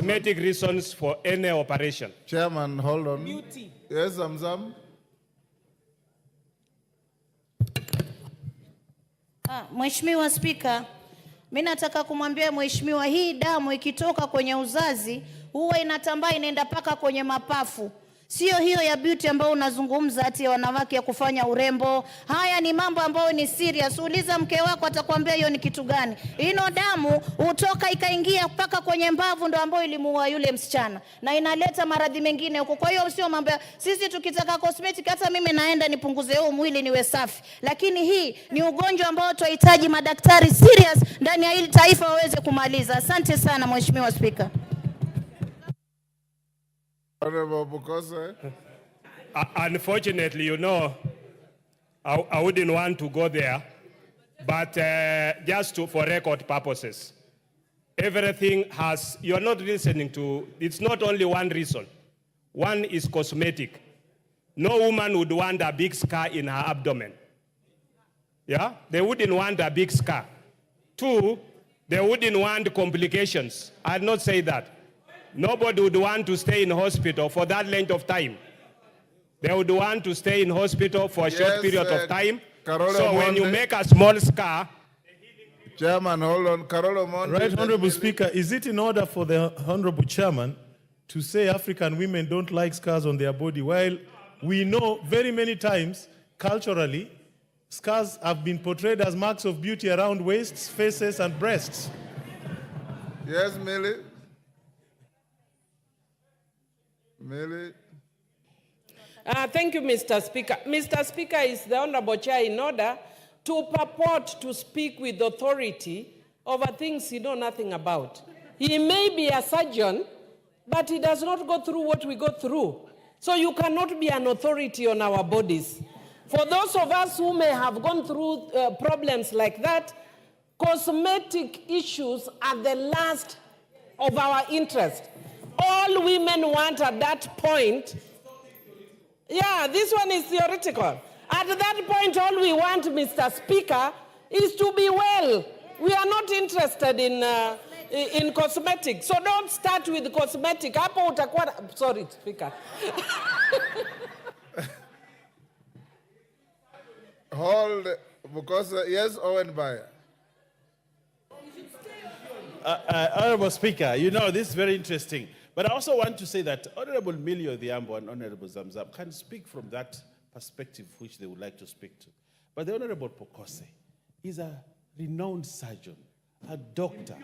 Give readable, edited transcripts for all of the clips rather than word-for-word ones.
cosmetic reasons for any operation. Chairman, hold on. Beauty. Yes, Zamzam. Mheshimiwa Spika, mimi nataka kumwambia mheshimiwa, hii damu ikitoka kwenye uzazi huwa inatambaa inaenda paka kwenye mapafu. Sio hiyo ya beauty ambayo unazungumza ati ya wanawake ya kufanya urembo. Haya ni mambo ambayo ni serious. Uliza mke wako atakwambia hiyo ni kitu gani. Ino damu utoka ikaingia paka kwenye mbavu ndo ambayo ilimuua yule msichana. Na inaleta maradhi mengine huko. Kwa hiyo sio mambo sisi tukitaka cosmetic hata mimi naenda nipunguze huu mwili niwe safi. Lakini hii ni ugonjwa ambao tunahitaji madaktari serious ndani ya hili taifa waweze kumaliza. Asante sana Mheshimiwa Spika. Unfortunately, you know, I wouldn't want to go there, but just for record purposes, everything has, you're not listening to, it's not only one reason. One is cosmetic. No woman would want a big scar in her abdomen. Yeah, they wouldn't want a big scar. Two, they wouldn't want complications. I'll not say that. Nobody would want to stay in hospital for that length of time. They would want to stay in hospital for a short period of time. So when you make a small scar... Chairman, hold on. Right, Honorable Speaker, is it in order for the Honorable Chairman to say African women don't like scars on their body, while we know very many times, culturally, scars have been portrayed as marks of beauty around waists, faces, and breasts? Yes, Millie. Millie. Thank you, Mr. Speaker. Mr. Speaker, is the Honorable Chair in order to purport to speak with authority over things you know nothing about. He may be a surgeon, but he does not go through what we go through. So you cannot be an authority on our bodies. For those of us who may have gone through problems like that, cosmetic issues are the last of our interest. All women want at that point, yeah, this one is theoretical. At that point, all we want, Mr. Speaker, is to be well. We are not interested in cosmetics. So don't start with cosmetic. Sorry, Speaker. Hold, because, yes, Owen Bayer. Honorable Speaker, you know, this is very interesting. But I also want to say that Honorable Millie Odhiambo and Honorable Zamzam can speak from that perspective which they would like to speak to. But the Honorable Pukose is a renowned surgeon, a doctor,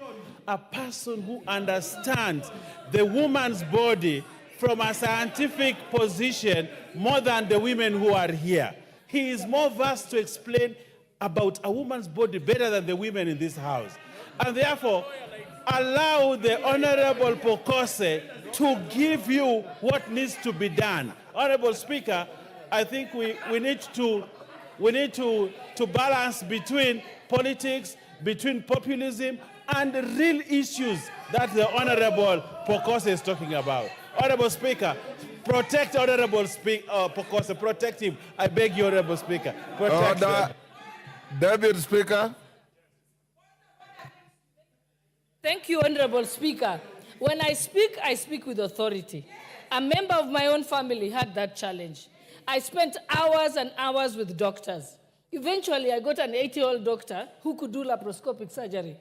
a person who understands the woman's body from a scientific position more than the women who are here. He is more versed to explain about a woman's body better than the women in this house. And therefore, allow the Honorable Pukose to give you what needs to be done. Honorable Speaker, I think we need to balance between politics, between populism, and the real issues that the Honorable Pukose is talking about. Honorable Speaker, protect Honorable Pukose, protect him. I beg you, Honorable Speaker, protect him. Deputy Speaker. Thank you, Honorable Speaker. When I speak with authority. A member of my own family had that challenge. I spent hours and hours with doctors. Eventually, I got an 80-year-old doctor who could do laparoscopic surgery.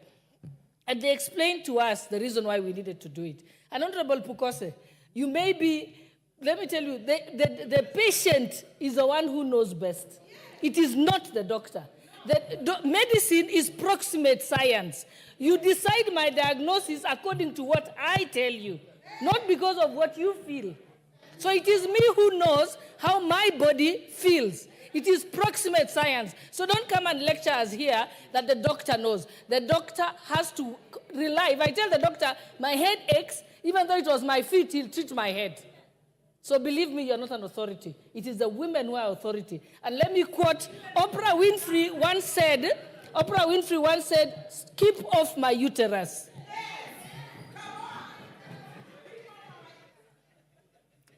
And they explained to us the reason why we needed to do it. And Honorable Pukose, you may be, let me tell you, the patient is the one who knows best. It is not the doctor. Medicine is proximate science. You decide my diagnosis according to what I tell you, not because of what you feel. So it is me who knows how my body feels. It is proximate science. So don't come and lecture us here that the doctor knows. The doctor has to rely. If I tell the doctor my head aches, even though it was my feet, he'll treat my head. So believe me, you're not an authority. It is the women who are authority. And let me quote, Oprah Winfrey once said, keep off my uterus.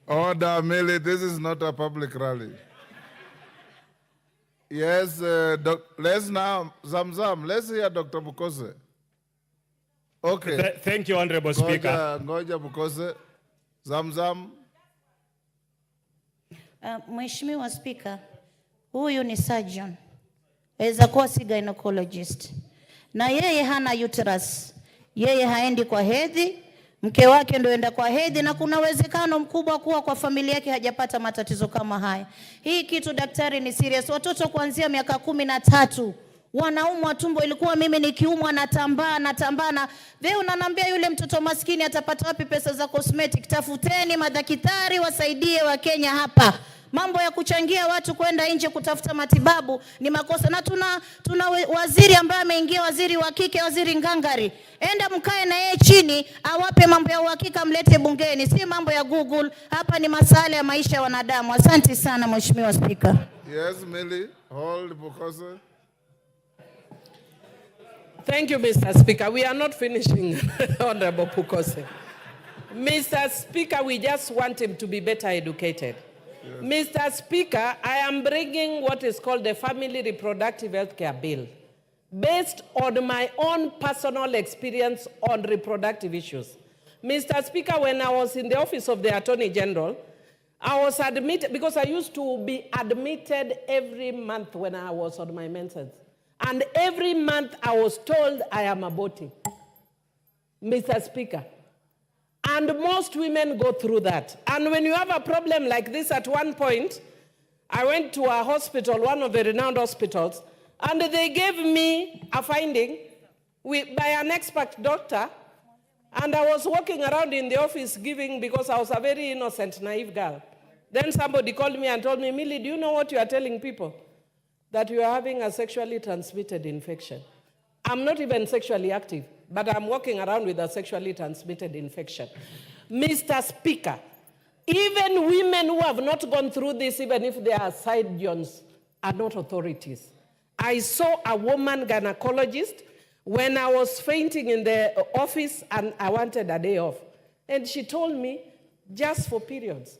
Order, Millie, this is not a public rally. Yes, let's now, Zamzam, let's hear Dr. Pukose. Okay. Thank you, Honorable Speaker. Ngoja Pukose. Zamzam. Mheshimiwa Spika, huyu ni surgeon. Aweza kuwa si gynecologist. Na yeye hana uterus. Yeye haendi kwa hedhi, mke wake ndio enda kwa hedhi, na kuna uwezekano mkubwa kuwa kwa familia yake hajapata matatizo kama haya. Hii kitu daktari ni serious. Watoto kuanzia miaka 13 wanaumwa tumbo. Ilikuwa mimi nikiumwa natambaa na wewe unaniambia yule mtoto maskini atapata wapi pesa za cosmetic? Tafuteni madaktari wasaidie wa Kenya hapa. Mambo ya kuchangia watu kwenda nje kutafuta matibabu ni makosa. Na tuna waziri ambaye ameingia, waziri wa kike, waziri ngangari. Enda mkae na yeye chini, awape mambo ya uhakika, mlete bungeni, si mambo ya Google. Hapa ni masuala ya maisha ya wanadamu. Asante sana Mheshimiwa Spika. Yes, Millie. Hold Pukose. Thank you, Mr. Speaker. We are not finishing, Honorable Pukose. Mr. Speaker, we just want him to be better educated. Yes. Mr. Speaker, I am bringing what is called the Family Reproductive Health Care Bill, based on my own personal experience on reproductive issues. Mr. Speaker, when I was in the office of the Attorney General, I was admitted, because I used to be admitted every month when I was on my menses. And every month I was told I am aborting. Mr. Speaker. And most women go through that. And when you have a problem like this, at one point, I went to a hospital, one of the renowned hospitals, and they gave me a finding by an expert doctor, and I was walking around in the office giving, because I was a very innocent, naive girl. Then somebody called me and told me, Millie, do you know what you are telling people? That you are having a sexually transmitted infection. I'm not even sexually active, but I'm walking around with a sexually transmitted infection. Mr. Speaker, even women who have not gone through this, even if they are surgeons, are not authorities. I saw a woman gynecologist when I was fainting in the office and I wanted a day off. And she told me, just for periods,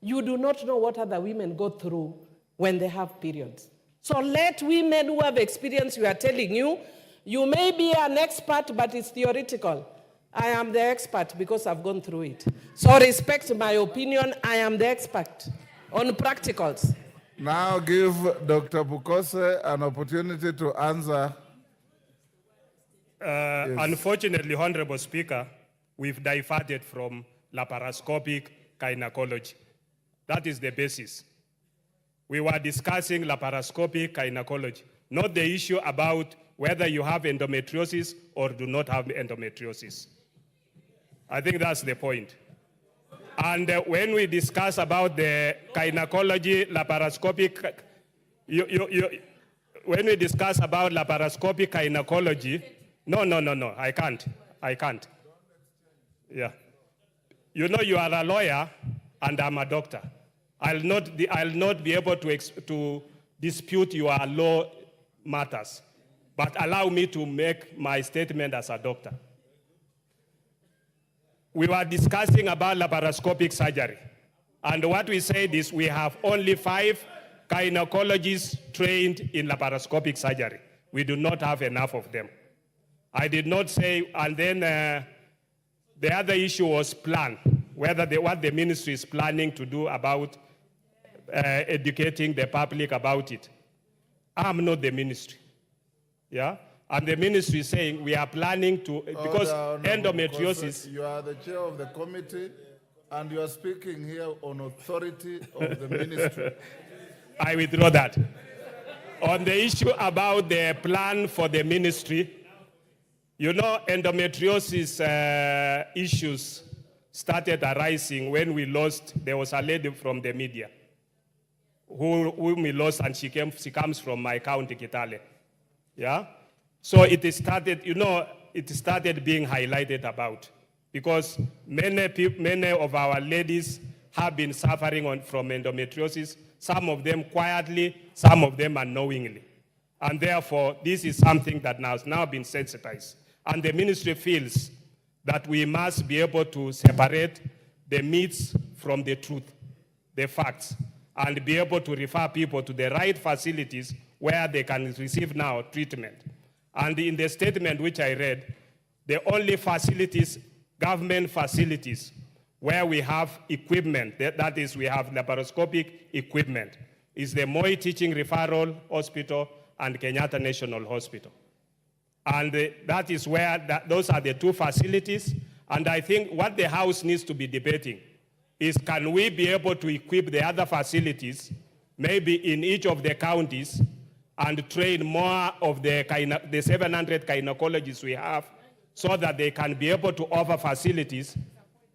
you do not know what other women go through when they have periods. So let women who have experience, we are telling you, you may be an expert, but it's theoretical. I am the expert because I've gone through it. So respect my opinion, I am the expert on practicals. Now give Dr. Pukose an opportunity to answer. Yes. Unfortunately, Honorable Speaker, we've diverted from laparoscopic gynecology. That is the basis. We were discussing laparoscopic gynecology, not the issue about whether you have endometriosis or do not have endometriosis. I think that's the point. And when we discuss about the gynecology, laparoscopic, when we discuss about laparoscopic gynecology, no, I can't. Yeah. You know, you are a lawyer and I'm a doctor. I'll not be able to dispute your law matters, but allow me to make my statement as a doctor. We were discussing about laparoscopic surgery, and what we said is we have only 5 gynecologists trained in laparoscopic surgery. We do not have enough of them. I did not say, and then the other issue was plan, what the ministry is planning to do about educating the public about it. I'm not the ministry. Yeah? And the ministry is saying we are planning to, because endometriosis. You are the chair of the committee and you are speaking here on authority of the ministry. I withdraw that. On the issue about the plan for the ministry, you know, endometriosis issues started arising when we lost, there was a lady from the media whom we lost, and she comes from my county, Kitale. Yeah? So it started, you know, it started being highlighted about, because many of our ladies have been suffering from endometriosis, some of them quietly, some of them unknowingly. And therefore, this is something that has now been sensitized. And the ministry feels that we must be able to separate the myths from the truth, the facts, and be able to refer people to the right facilities where they can receive now treatment. And in the statement which I read, the only facilities, government facilities, where we have equipment, that is, we have laparoscopic equipment, is the Moi Teaching Referral Hospital and Kenyatta National Hospital. And that is where, those are the two facilities. And I think what the House needs to be debating is, can we be able to equip the other facilities, maybe in each of the counties, and train more of the 700 gynecologists we have, so that they can be able to offer facilities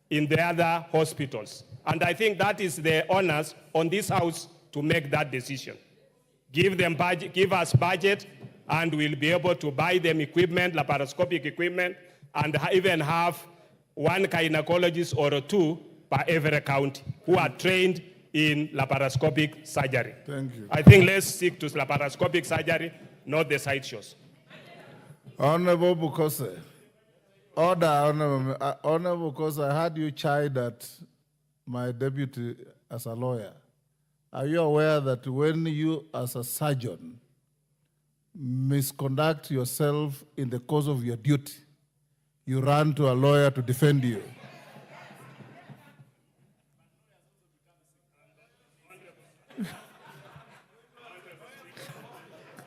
in the other hospitals. And I think that is the onus on this House to make that decision. Give them budget, give us budget, and we'll be able to buy them equipment, laparoscopic equipment, and even have one gynecologist or two per every county who are trained in laparoscopic surgery. Thank you. I think let's stick to laparoscopic surgery, not the side shows. Honorable Pukose. Order, Honorable Pukose, I heard you chide at my deputy as a lawyer. Are you aware that when you, as a surgeon, misconduct yourself in the course of your duty, you run to a lawyer to defend you?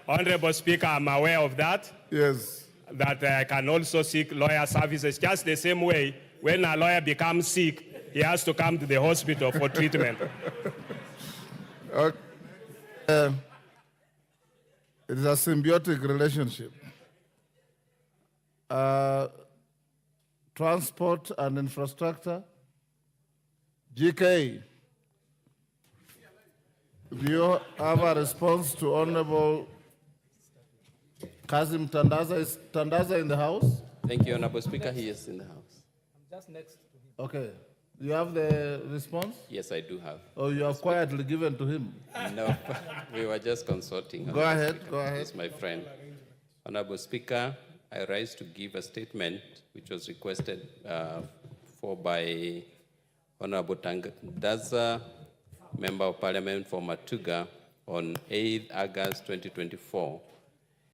Honorable Speaker, I'm aware of that. Yes. That I can also seek lawyer services. Just the same way, when a lawyer becomes sick, he has to come to the hospital for treatment. Okay. It is a symbiotic relationship. Transport and infrastructure. GK, do you have a response to Honorable Kazim Tandaza? Is Tandaza in the House? Thank you, Honorable Speaker. He is in the House. I'm just next to him. Okay. Do you have the response? Yes, I do have. Or you have quietly given to him? No, we were just consulting. Go ahead, go ahead. He's my friend. Honorable Speaker, I rise to give a statement which was requested for by Honorable Tandaza, Member of Parliament for Matuga, on 8th August 2024.